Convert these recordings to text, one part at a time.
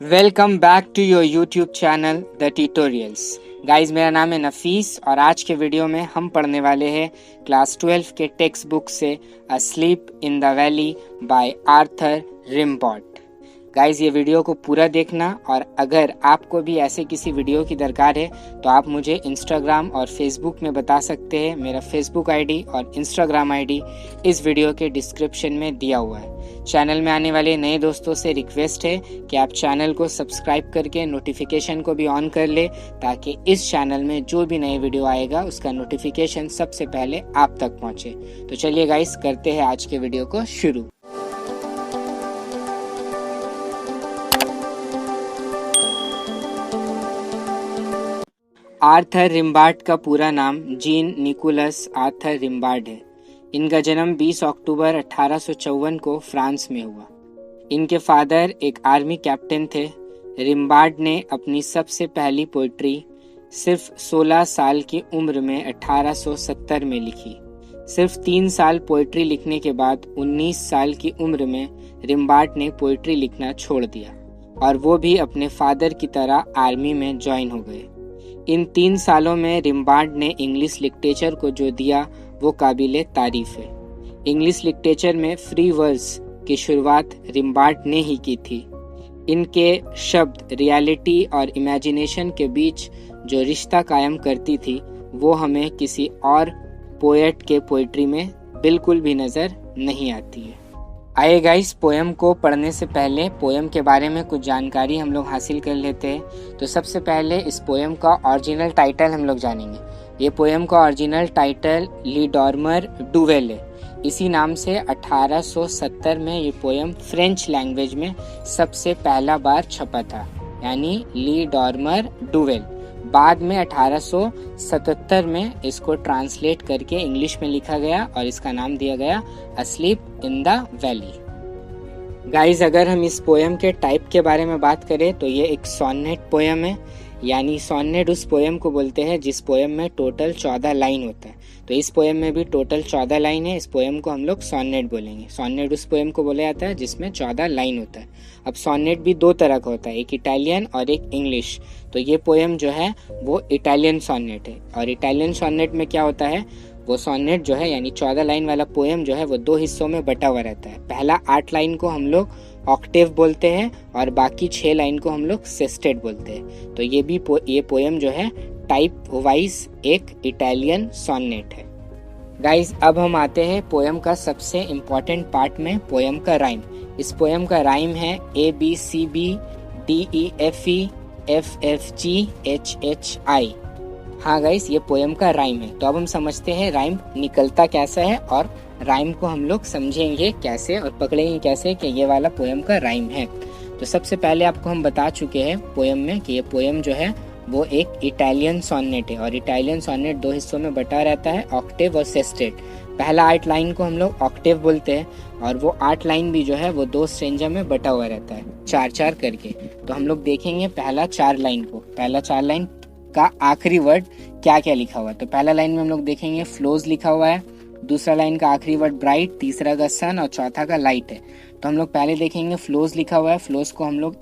Welcome back to your YouTube channel the tutorials. Guys, मेरा नाम है नफीस और आज के वीडियो में हम पढ़ने वाले हैं क्लास 12 के टेक्स्ट बुक से a sleep in the valley by Arthur Rimbaud. Guys, ये वीडियो को पूरा देखना और अगर आपको भी ऐसे किसी वीडियो की दरकार है तो आप मुझे इंस्टाग्राम और फेसबुक में बता सकते हैं। मेरा फेसबुक आईडी और इंस्टाग्राम आईडी इस वीडियो के डिस्क्रिप्शन में दिया हुआ है। चैनल में आने वाले नए दोस्तों से रिक्वेस्ट है कि आप चैनल को सब्सक्राइब करके नोटिफिकेशन को भी ऑन कर ले ताकि इस चैनल में जो भी नए वीडियो आएगा उसका नोटिफिकेशन सबसे पहले आप तक पहुंचे। तो चलिए गाइस, करते हैं आज के वीडियो को शुरू। आर्थर रिम्बाउड का पूरा नाम जीन निकोलस आर्थर रिम्बाउड है। इनका जन्म 20 अक्टूबर 1854 को फ्रांस में हुआ। इनके फादर एक आर्मी कैप्टन थे। रिम्बाउड ने अपनी सबसे पहली पोइट्री सिर्फ 16 साल की उम्र में 1870 में लिखी। सिर्फ 3 साल पोइट्री लिखने के बाद 19 साल की उम्र में रिम्बाउड ने पोइट्री लिखना छोड़ दिया और वो भी अपने फादर की तरह आर्मी में ज्वाइन हो गए। इन 3 सालों में रिम्बाउड ने इंग्लिश लिटरेचर को जो दिया वो काबिले तारीफ है। इंग्लिश लिटरेचर में फ्री वर्स की शुरुआत रिम्बाउड ने ही की थी। इनके शब्द रियलिटी और इमेजिनेशन के बीच जो रिश्ता कायम करती थी वो हमें किसी और पोएट के पोइट्री में बिल्कुल भी नज़र नहीं आती है। आइए गाइस, पोएम को पढ़ने से पहले पोएम के बारे में कुछ जानकारी हम लोग हासिल कर लेते हैं। तो सबसे पहले इस पोएम का ओरिजिनल टाइटल हम लोग जानेंगे। ये पोएम का ओरिजिनल टाइटल ली डॉर्मर डुवेल है। इसी नाम से 1870 में ये पोएम फ्रेंच लैंग्वेज में सबसे पहला बार छपा था, यानी ली डॉर्मर डुवेल। बाद में 1877 में इसको ट्रांसलेट करके इंग्लिश में लिखा गया और इसका नाम दिया गया a sleep in the valley. Guys, अगर हम इस पोएम के टाइप के बारे में बात करें तो ये एक सॉनेट पोएम है, यानी सॉनेट उस पोएम को बोलते हैं जिस पोएम में टोटल 14 लाइन होता है। तो इस पोएम में भी टोटल 14 लाइन है। इस पोएम को हम लोग सॉनेट बोलेंगे। सॉनेट उस पोएम को बोला जाता है जिसमें 14 लाइन होता है। अब सॉनेट भी 2 तरह का होता है, एक इटालियन और एक इंग्लिश। तो ये पोएम जो है वो इटालियन सॉनेट है। और इटालियन सॉनेट में क्या होता है, वो सॉनेट जो है यानी 14 लाइन वाला पोएम जो है वो 2 हिस्सों में बटा हुआ रहता है। पहला 8 लाइन को हम लोग ऑक्टेव बोलते हैं और बाकी 6 लाइन को हम लोग सेस्टेट बोलते हैं। तो ये पोएम जो है टाइप वाइज एक इटालियन सॉनेट है। गाइज, अब हम आते हैं पोएम का सबसे इम्पोर्टेंट पार्ट में, पोएम का राइम। इस पोएम का राइम है ABCB DEFE FFG HHI। हाँ गाइस, ये पोएम का राइम है। तो अब हम समझते हैं राइम निकलता कैसा है और राइम को हम लोग समझेंगे कैसे और पकड़ेंगे कैसे कि ये वाला पोएम का राइम है। तो सबसे पहले आपको हम बता चुके हैं पोएम में कि ये पोएम जो है वो एक इटालियन सॉनेट है और इटालियन सॉनेट 2 हिस्सों में बटा रहता है, ऑक्टेव और सेस्टेट। पहला 8 लाइन को हम लोग ऑक्टेव बोलते हैं और वो 8 लाइन भी जो है वो 2 स्ट्रेंजा में बटा हुआ रहता है, 4-4 करके। तो हम लोग देखेंगे पहला 4 लाइन को। पहला 4 लाइन का आखिरी वर्ड क्या क्या लिखा हुआ है। तो पहला लाइन में हम लोग देखेंगे फ्लोज लिखा हुआ है, दूसरा लाइन का आखिरी वर्ड ब्राइट, तीसरा का सन और चौथा का लाइट है। तो हम लोग पहले देखेंगे फ्लोज लिखा हुआ है। फ्लोज को हम लोग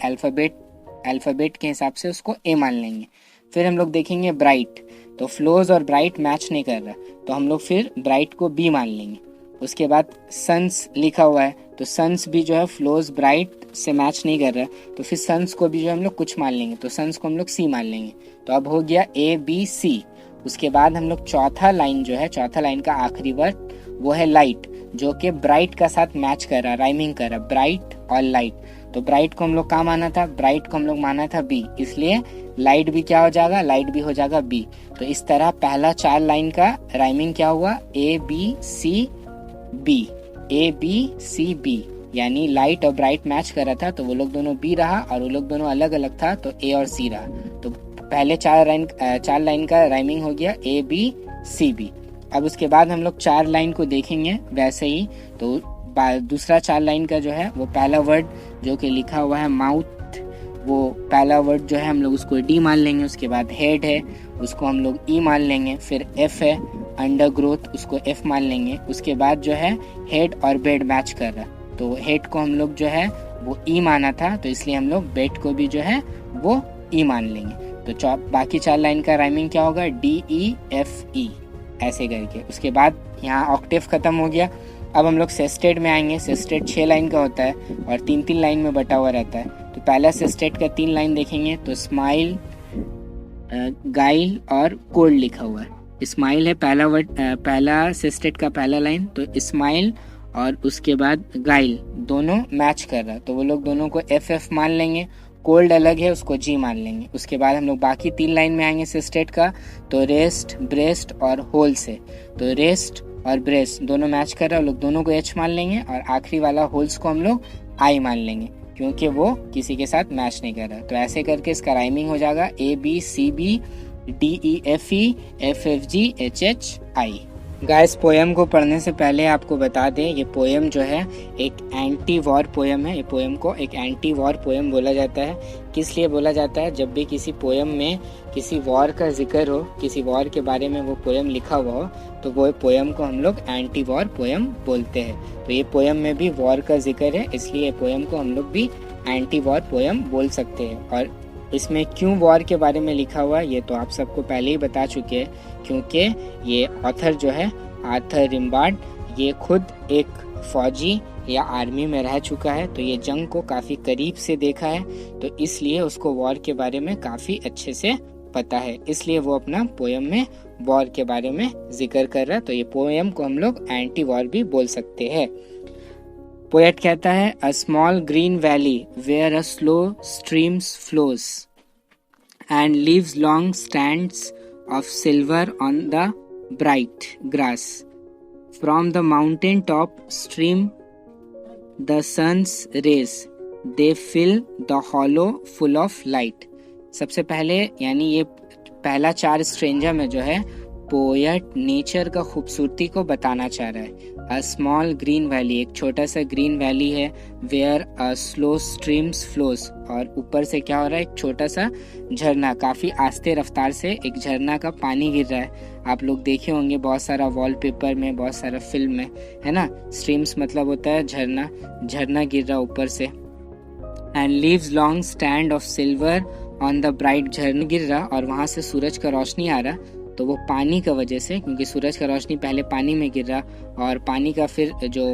अल्फाबेट के हिसाब से उसको ए मान लेंगे। फिर हम लोग देखेंगे ब्राइट, तो फ्लोज और ब्राइट मैच नहीं कर रहा तो हम लोग फिर ब्राइट को बी मान लेंगे। उसके बाद सन्स लिखा हुआ है, तो सन्स भी जो है फ्लोज ब्राइट से मैच नहीं कर रहा तो फिर सन्स को भी जो हम लोग कुछ मान लेंगे, तो सन्स को हम लोग सी मान लेंगे। तो अब हो गया ABC। उसके बाद हम लोग चौथा लाइन जो है, चौथा लाइन का आखिरी वर्ड वो है लाइट, जो कि ब्राइट का साथ मैच कर रहा, राइमिंग कर रहा, ब्राइट और लाइट। तो ब्राइट को हम लोग क्या माना था, ब्राइट को हम लोग माना था बी, इसलिए लाइट भी क्या हो जाएगा, लाइट भी हो जाएगा बी। तो इस तरह पहला 4 लाइन का राइमिंग क्या हुआ, ABCB, यानी लाइट और ब्राइट मैच कर रहा था तो वो लोग दोनों बी रहा और वो लोग दोनों अलग अलग था तो ए और सी रहा। तो पहले 4 लाइन का राइमिंग हो गया ABCB। अब उसके बाद हम लोग 4 लाइन को देखेंगे वैसे ही। तो दूसरा 4 लाइन का जो है वो पहला वर्ड जो कि लिखा हुआ है माउथ, वो पहला वर्ड जो है हम लोग उसको डी मान लेंगे। उसके बाद हेड है, उसको हम लोग ई मान लेंगे। फिर एफ है अंडर ग्रोथ, उसको एफ मान लेंगे। उसके बाद जो है हेड और बेड मैच कर रहा, तो हेड को हम लोग जो है वो ई माना था, तो इसलिए हम लोग बेट को भी जो है वो ई मान लेंगे। तो बाकी 4 लाइन का राइमिंग क्या होगा, DEFE ऐसे करके। उसके बाद यहाँ ऑक्टेव खत्म हो गया। अब हम लोग सेस्टेट में आएंगे। सेस्टेट 6 लाइन का होता है और 3-3 लाइन में बटा हुआ रहता है। तो पहला सेस्टेट का 3 लाइन देखेंगे तो स्माइल, गाइल और कोल्ड लिखा हुआ है। स्माइल है पहला वर्ड, पहला सेस्टेट का पहला लाइन, तो स्माइल और उसके बाद गाइल दोनों मैच कर रहा है, तो वो लोग दोनों को FF मान लेंगे। कोल्ड अलग है, उसको G मान लेंगे। उसके बाद हम लोग बाकी 3 लाइन में आएंगे सेस्टेट का, तो रेस्ट, ब्रेस्ट और होल से। तो रेस्ट और ब्रेस्ट दोनों मैच कर रहा है, लोग दोनों को H मान लेंगे और आखिरी वाला होल्स को हम लोग I मान लेंगे क्योंकि वो किसी के साथ मैच नहीं कर रहा। तो ऐसे करके इसका राइमिंग हो जाएगा ABCB DEFE FFG HH I। Guys, poem को पढ़ने से पहले आपको बता दें, ये पोएम जो है एक एंटी वॉर पोएम है। ये पोएम को एक एंटी वॉर पोएम बोला जाता है। किस लिए बोला जाता है, जब भी किसी पोएम में किसी वॉर का जिक्र हो, किसी वॉर के बारे में वो पोएम लिखा हुआ हो, तो वो पोएम को हम लोग एंटी वॉर पोएम बोलते हैं। तो ये पोएम में भी वॉर का जिक्र है, इसलिए पोएम को हम लोग भी एंटी वॉर पोएम बोल सकते हैं। और इसमें क्यों वॉर के बारे में लिखा हुआ ये तो आप सबको पहले ही बता चुके हैं, क्योंकि ये ऑथर जो है आर्थर रिम्बार्ड, ये खुद एक फौजी या आर्मी में रह चुका है, तो ये जंग को काफ़ी करीब से देखा है, तो इसलिए उसको वॉर के बारे में काफ़ी अच्छे से पता है, इसलिए वो अपना पोएम में वॉर के बारे में जिक्र कर रहा है। तो ये पोएम को हम लोग एंटी वॉर भी बोल सकते हैं। पोएट कहता है, a small green valley where a slow streams flows and leaves long stands of silver on the bright grass from the mountain top stream the sun's rays they fill the hollow full of light. सबसे पहले यानी ये पहला 4 stanza में जो है poet nature का खूबसूरती को बताना चाह रहा है। अ स्मॉल ग्रीन वैली, एक छोटा सा ग्रीन वैली है, where a slow streams flows, और ऊपर से क्या हो रहा है, एक छोटा सा झरना, काफ़ी आस्ते रफ्तार से एक झरना का पानी गिर रहा है। आप लोग देखे होंगे बहुत सारा वॉलपेपर में, बहुत सारा फिल्म में, है ना। स्ट्रीम्स मतलब होता है झरना, झरना गिर रहा ऊपर से। And leaves long stand of silver on the bright, झरना गिर रहा और वहाँ से सूरज का रोशनी आ रहा, तो वो पानी का वजह से, क्योंकि सूरज का रोशनी पहले पानी में गिर रहा और पानी का फिर जो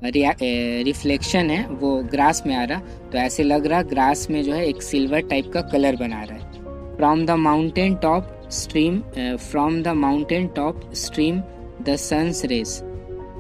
रिफ्लेक्शन है वो ग्रास में आ रहा, तो ऐसे लग रहा ग्रास में जो है एक सिल्वर टाइप का कलर बना रहा है। From the mountain top stream the sun's rays.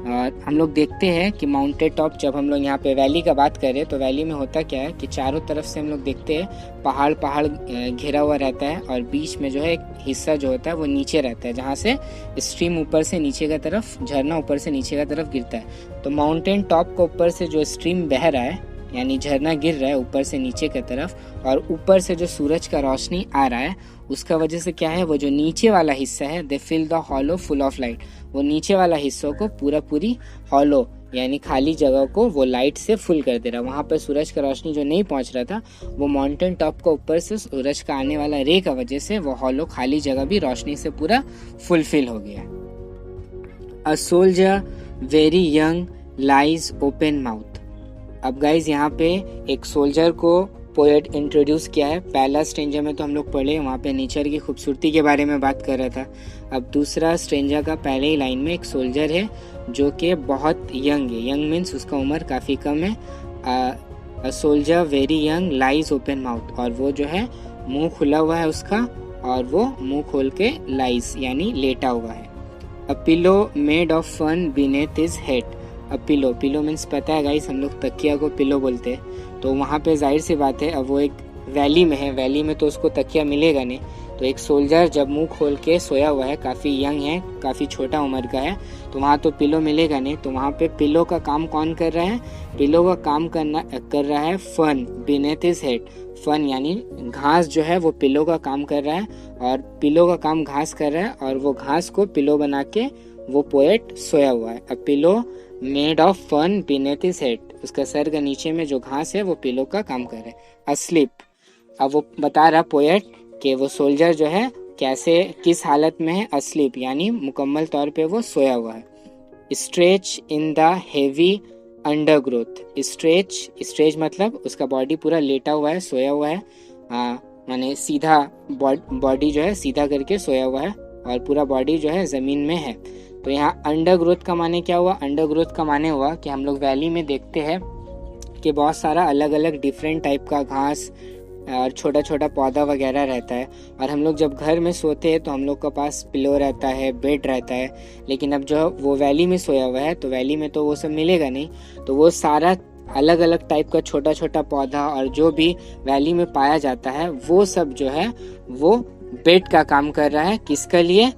और हम लोग देखते हैं कि माउंटेन टॉप, जब हम लोग यहाँ पे वैली का बात करें तो वैली में होता क्या है कि चारों तरफ से हम लोग देखते हैं पहाड़ घिरा हुआ रहता है और बीच में जो है एक हिस्सा जो होता है वो नीचे रहता है, जहाँ से स्ट्रीम ऊपर से नीचे का तरफ, झरना ऊपर से नीचे का तरफ गिरता है। तो माउंटेन टॉप के ऊपर से जो स्ट्रीम बह रहा है, यानी झरना गिर रहा है ऊपर से नीचे की तरफ, और ऊपर से जो सूरज का रोशनी आ रहा है, उसका वजह से क्या है, वो जो नीचे वाला हिस्सा है, they fill the hollow full of light, वो नीचे वाला हिस्सों को पूरी हॉलो यानी खाली जगह को वो लाइट से फुल कर दे रहा। वहाँ पर सूरज का रोशनी जो नहीं पहुँच रहा था, वो माउंटेन टॉप के ऊपर से सूरज का आने वाला रे का वजह से वो हॉलो खाली जगह भी रोशनी से पूरा फुलफिल हो गया। A soldier very young lies open mouth. अब गाइज यहाँ पे एक सोल्जर को पोएट इंट्रोड्यूस किया है। पहला स्ट्रेंजर में तो हम लोग पढ़े, वहाँ पे नेचर की खूबसूरती के बारे में बात कर रहा था। अब दूसरा स्ट्रेंजर का पहले ही लाइन में एक सोल्जर है जो कि बहुत यंग है। यंग मीन्स उसका उम्र काफ़ी कम है। A soldier very young lies open mouth, और वो जो है मुंह खुला हुआ है उसका, और वो मुंह खोल के लाइज यानी लेटा हुआ है। A pillow made of fern beneath his head. अब पिलो मीन्स पता है गाइस, हम लोग तकिया को पिलो बोलते हैं। तो वहाँ पे जाहिर सी बात है, अब वो एक वैली में है, वैली में तो उसको तकिया मिलेगा नहीं। तो एक सोल्जर जब मुंह खोल के सोया हुआ है, काफ़ी यंग है, काफ़ी छोटा उम्र का है, तो वहाँ तो पिलो मिलेगा नहीं। तो वहाँ पे पिलो का काम कौन कर रहा है, पिलो का काम कर रहा है fern beneath his head. Fern यानी घास जो है वो पिलो का काम कर रहा है, और पिलो का काम घास कर रहा है, और वो घास को पिलो बना के वो पोएट सोया हुआ है। अब pillow made of fern beneath his head, उसका सर के नीचे में जो घास है वो पिलो का काम कर रहा है। अस्लीप, अब वो बता रहा पोएट कि वो सोल्जर जो है कैसे, किस हालत में है, अस्लीप यानी मुकम्मल तौर पे वो सोया हुआ है। Stretch in the heavy under growth. Stretch मतलब उसका बॉडी पूरा लेटा हुआ है, सोया हुआ है, माने सीधा बॉडी जो है सीधा करके सोया हुआ है और पूरा बॉडी जो है ज़मीन में है। तो यहाँ अंडर ग्रोथ का माने क्या हुआ? अंडर ग्रोथ का माने हुआ कि हम लोग वैली में देखते हैं कि बहुत सारा अलग अलग डिफरेंट टाइप का घास और छोटा छोटा पौधा वगैरह रहता है। और हम लोग जब घर में सोते हैं तो हम लोग के पास पिलो रहता है, बेड रहता है, लेकिन अब जो वो वैली में सोया हुआ है तो वैली में तो वो सब मिलेगा नहीं। तो वो सारा अलग अलग टाइप का छोटा छोटा पौधा और जो भी वैली में पाया जाता है वो सब जो है वो बेड का काम कर रहा है। किसके लिए?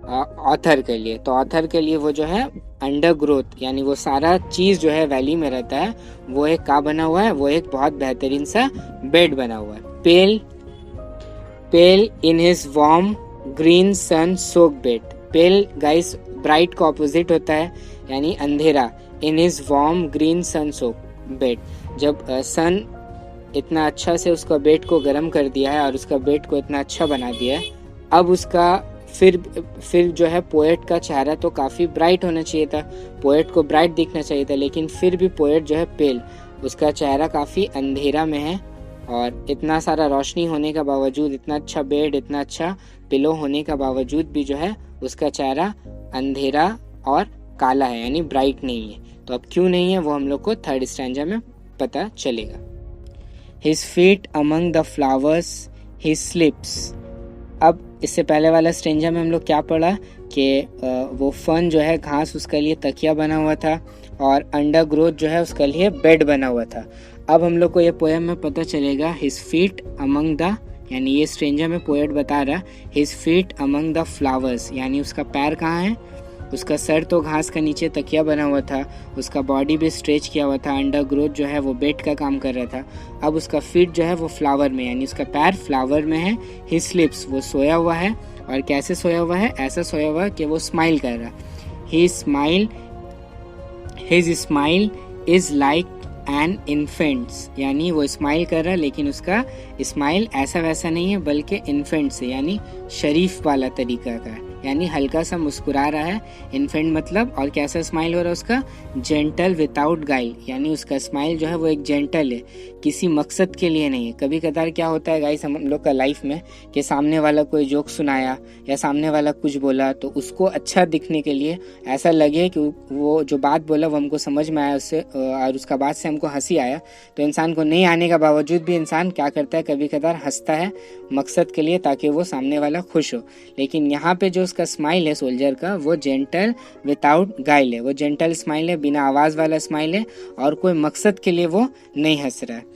ऑथर के लिए। तो ऑथर के लिए वो जो है अंडर ग्रोथ यानी वो सारा चीज जो है वैली में रहता है वो एक का बना हुआ है, वो एक बहुत बेहतरीन सा बेड बना हुआ है। Pale in his warm green sun soak bed. Pale guys bright का ऑपोजिट होता है यानी अंधेरा। In his warm green sun soak bed, जब सन इतना अच्छा से उसका बेड को गर्म कर दिया है और उसका बेड को इतना अच्छा बना दिया है, अब उसका फिर जो है पोएट का चेहरा तो काफ़ी ब्राइट होना चाहिए था, पोएट को ब्राइट दिखना चाहिए था, लेकिन फिर भी पोएट जो है पेल, उसका चेहरा काफ़ी अंधेरा में है। और इतना सारा रोशनी होने का बावजूद, इतना अच्छा बेड, इतना अच्छा पिलो होने का बावजूद भी जो है उसका चेहरा अंधेरा और काला है यानी ब्राइट नहीं है। तो अब क्यों नहीं है वो हम लोग को थर्ड स्टैंजा में पता चलेगा। His feet among the flowers his slips. अब इससे पहले वाला स्ट्रेंजा में हम लोग क्या पढ़ा कि वो फन जो है घास उसके लिए तकिया बना हुआ था और अंडर ग्रोथ जो है उसके लिए बेड बना हुआ था। अब हम लोग को ये पोएम में पता चलेगा हिज फीट अमंग द, यानी ये स्ट्रेंजा में पोएट बता रहा his feet among the flowers, यानी उसका पैर कहाँ है? उसका सर तो घास का नीचे तकिया बना हुआ था, उसका बॉडी भी स्ट्रेच किया हुआ था, अंडर ग्रोथ जो है वो बेड का काम कर रहा था। अब उसका फीट जो है वो फ्लावर में, यानी उसका पैर फ्लावर में है। हिज स्लिप्स, वो सोया हुआ है। और कैसे सोया हुआ है? ऐसा सोया हुआ है कि वो स्माइल कर रहा। His smile is like an infants, यानी वो स्माइल कर रहा है लेकिन उसका स्माइल ऐसा वैसा नहीं है बल्कि इन्फेंट से यानी शरीफ वाला तरीका का है, यानी हल्का सा मुस्कुरा रहा है। इन्फेंट मतलब, और कैसा स्माइल हो रहा है उसका? जेंटल विदाउट गाइल, यानी उसका स्माइल जो है वो एक जेंटल है, किसी मकसद के लिए नहीं है। कभी कभार क्या होता है गाइस हम लोग का लाइफ में कि सामने वाला कोई जोक सुनाया या सामने वाला कुछ बोला तो उसको अच्छा दिखने के लिए ऐसा लगे कि वो जो बात बोला वो हमको समझ में आया उससे और उसका बात से हमको हंसी आया, तो इंसान को नहीं आने का बावजूद भी इंसान क्या करता है? कभी कभार हंसता है मकसद के लिए ताकि वो सामने वाला खुश हो। लेकिन यहाँ पे जो उसका स्माइल है सोल्जर का वो जेंटल विदाउट गाइल है, वो जेंटल स्माइल है, बिना आवाज वाला स्माइल है और कोई मकसद के लिए वो नहीं हंस रहा है।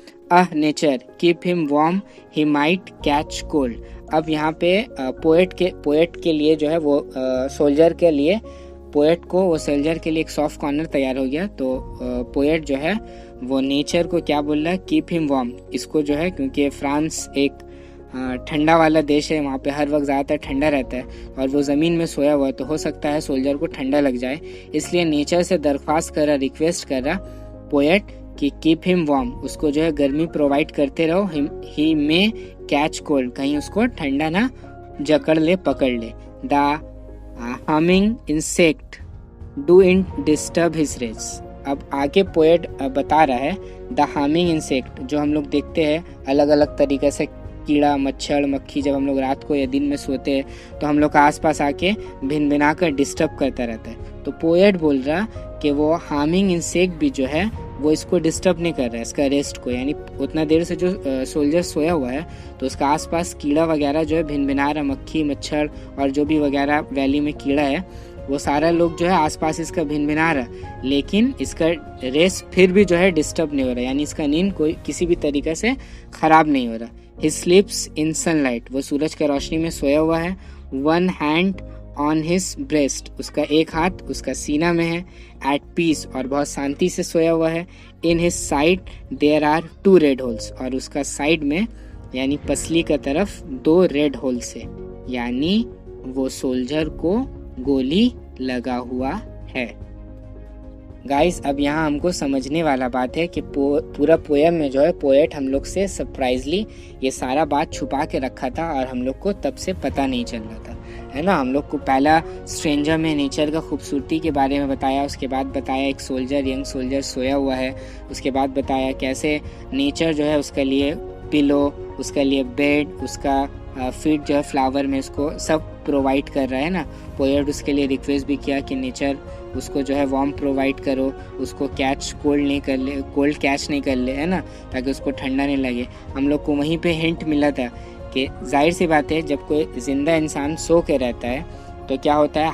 Nature keep him warm he might catch cold. अब यहाँ पे पोएट के लिए जो है वो सोल्जर के लिए, पोएट को वो सोल्जर के लिए एक सॉफ्ट कॉर्नर तैयार हो गया। तो पोएट जो है वो नेचर को क्या बोल रहा है? Keep him warm. इसको जो है क्योंकि फ्रांस एक ठंडा वाला देश है, वहाँ पे हर वक्त ज़्यादातर ठंडा रहता है और वो ज़मीन में सोया हुआ है तो हो सकता है सोल्जर को ठंडा लग जाए, इसलिए नेचर से दरख्वास्त कर रहा, रिक्वेस्ट कर रहा पोएट कि कीप हिम वार्म, उसको जो है गर्मी प्रोवाइड करते रहो। ही मे कैच कोल्ड, कहीं उसको ठंडा ना जकड़ ले, पकड़ ले। The humming insect do in disturb his rest. अब आगे पोएट बता रहा है द हमिंग इंसेक्ट, जो हम लोग देखते हैं अलग अलग तरीके से कीड़ा, मच्छर, मक्खी, जब हम लोग रात को या दिन में सोते हैं तो हम लोग का आसपास आके भिन भिना कर डिस्टर्ब करता रहता है। तो पोएट बोल रहा कि वो हार्मिंग इंसेक्ट भी जो है वो इसको डिस्टर्ब नहीं कर रहा है, इसका रेस्ट को, यानी उतना देर से जो सोल्जर सोया हुआ है तो उसका आसपास कीड़ा वगैरह जो है भिन भिना रहा, मक्खी, मच्छर और जो भी वगैरह वैली में कीड़ा है वो सारा लोग जो है आसपास इसका भिन भिना रहा, लेकिन इसका रेस्ट फिर भी जो है डिस्टर्ब नहीं हो रहा, यानी इसका नींद कोई किसी भी तरीके से खराब नहीं हो रहा। His sleeps in sunlight, वो सूरज की रोशनी में सोया हुआ है। One hand on his breast, उसका एक हाथ उसका सीना में है। At peace, और बहुत शांति से सोया हुआ है। In his side there are 2 red holes, और उसका साइड में यानी पसली का तरफ 2 रेड होल्स है, यानी वो सोल्जर को गोली लगा हुआ है। गाइस अब यहाँ हमको समझने वाला बात है कि पूरा पोएम में जो है पोएट हम लोग से सरप्राइजली ये सारा बात छुपा के रखा था और हम लोग को तब से पता नहीं चल रहा था। है ना। हम लोग को पहला स्ट्रेंजर में नेचर का खूबसूरती के बारे में बताया, उसके बाद बताया एक सोल्जर, यंग सोल्जर सोया हुआ है, उसके बाद बताया कैसे नेचर जो है उसके लिए पिलो, उसके लिए बेड, उसका फीड जो है फ्लावर में उसको सब प्रोवाइड कर रहा है ना। पोएट उसके लिए रिक्वेस्ट भी किया कि नेचर उसको जो है वार्म प्रोवाइड करो, उसको कोल्ड कैच नहीं कर ले, है ना, ताकि उसको ठंडा नहीं लगे। हम लोग को वहीं पे हिंट मिला था कि जाहिर सी बात है जब कोई जिंदा इंसान सो के रहता है तो क्या होता है,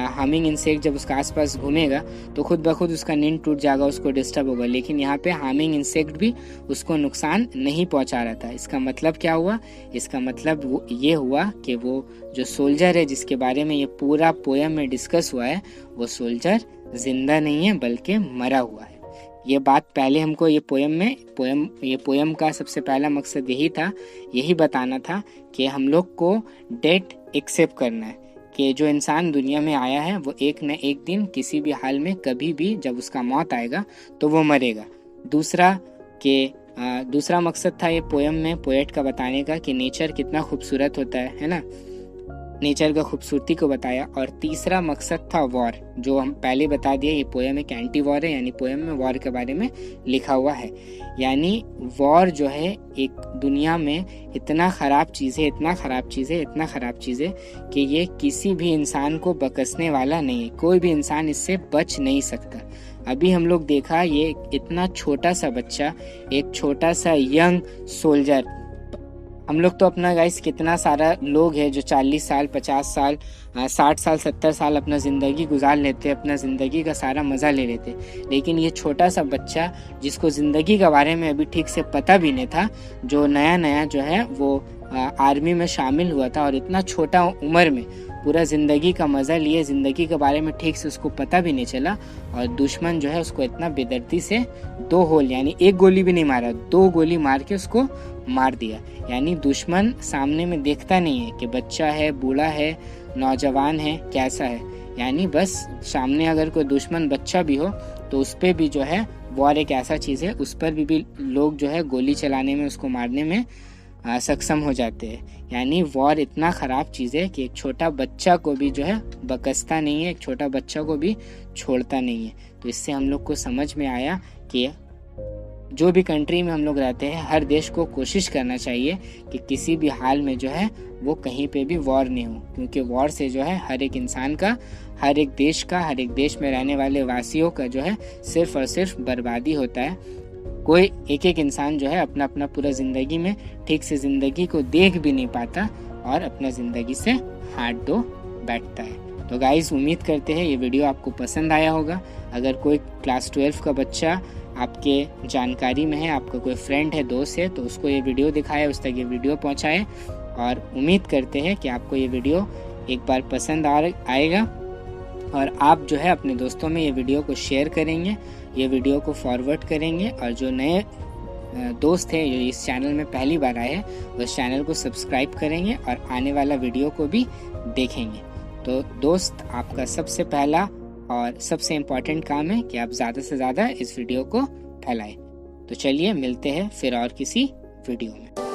हार्मिंग इंसेक्ट जब उसका आसपास घूमेगा तो खुद ब खुद उसका नींद टूट जाएगा, उसको डिस्टर्ब होगा। लेकिन यहाँ पे हार्मिंग इंसेक्ट भी उसको नुकसान नहीं पहुँचा रहा था। इसका मतलब क्या हुआ, इसका मतलब ये हुआ कि वो जो सोल्जर है जिसके बारे में ये पूरा पोयम में डिस्कस हुआ है, वो सोल्जर जिंदा नहीं है बल्कि मरा हुआ है। ये बात पहले हमको ये पोयम का सबसे पहला मकसद यही बताना था कि हम लोग को डेथ एक्सेप्ट करना है कि जो इंसान दुनिया में आया है वो एक न एक दिन किसी भी हाल में कभी भी जब उसका मौत आएगा तो वो मरेगा। दूसरा मकसद था ये पोयम में पोएट का बताने का कि नेचर कितना खूबसूरत होता है ना, नेचर का खूबसूरती को बताया। और तीसरा मकसद था वॉर, जो हम पहले बता दिए, ये पोयम एक एंटी वॉर है, यानी पोयम में वॉर के बारे में लिखा हुआ है। यानी वॉर जो है एक दुनिया में इतना ख़राब चीज़ है कि ये किसी भी इंसान को बकसने वाला नहीं है, कोई भी इंसान इससे बच नहीं सकता। अभी हम लोग देखा ये इतना छोटा सा बच्चा, एक छोटा सा यंग सोल्जर, हम लोग तो अपना गाइस कितना सारा लोग है जो 40 साल 50 साल 60 साल 70 साल अपना ज़िंदगी गुजार लेते, अपना ज़िंदगी का सारा मज़ा ले लेते। लेकिन ये छोटा सा बच्चा जिसको ज़िंदगी के बारे में अभी ठीक से पता भी नहीं था, जो नया जो है वो आर्मी में शामिल हुआ था और इतना छोटा उम्र में पूरा ज़िंदगी का मज़ा लिए, ज़िंदगी के बारे में ठीक से उसको पता भी नहीं चला, और दुश्मन जो है उसको इतना बेदर्दी से 2 होल, यानी 1 गोली भी नहीं मारा, 2 गोली मार के उसको मार दिया। यानी दुश्मन सामने में देखता नहीं है कि बच्चा है, बूढ़ा है, नौजवान है, कैसा है। यानी बस सामने अगर कोई दुश्मन बच्चा भी हो तो उस पर भी जो है वॉर एक ऐसा चीज़ है, उस पर भी लोग जो है गोली चलाने में, उसको मारने में सक्षम हो जाते हैं। यानी वॉर इतना ख़राब चीज़ है कि एक छोटा बच्चा को भी जो है बकसता नहीं है, एक छोटा बच्चा को भी छोड़ता नहीं है। तो इससे हम लोग को समझ में आया कि जो भी कंट्री में हम लोग रहते हैं, हर देश को कोशिश करना चाहिए कि किसी भी हाल में जो है वो कहीं पे भी वॉर नहीं हो, क्योंकि वॉर से जो है हर एक इंसान का, हर एक देश में रहने वाले वासियों का जो है सिर्फ और सिर्फ बर्बादी होता है। कोई एक इंसान जो है अपना पूरा ज़िंदगी में ठीक से ज़िंदगी को देख भी नहीं पाता और अपना ज़िंदगी से हाथ धो बैठता है। तो गाइस, उम्मीद करते हैं ये वीडियो आपको पसंद आया होगा। अगर कोई क्लास 12 का बच्चा आपके जानकारी में है, आपका कोई फ्रेंड है, दोस्त है, तो उसको ये वीडियो दिखाए, उस तक ये वीडियो पहुँचाए। और उम्मीद करते हैं कि आपको ये वीडियो एक बार पसंद आएगा और आप जो है अपने दोस्तों में ये वीडियो को शेयर करेंगे, ये वीडियो को फॉरवर्ड करेंगे। और जो नए दोस्त हैं जो इस चैनल में पहली बार आए हैं, उस चैनल को सब्सक्राइब करेंगे और आने वाला वीडियो को भी देखेंगे। तो दोस्त, आपका सबसे पहला और सबसे इम्पॉर्टेंट काम है कि आप ज़्यादा से ज़्यादा इस वीडियो को फैलाएं। तो चलिए मिलते हैं फिर और किसी वीडियो में।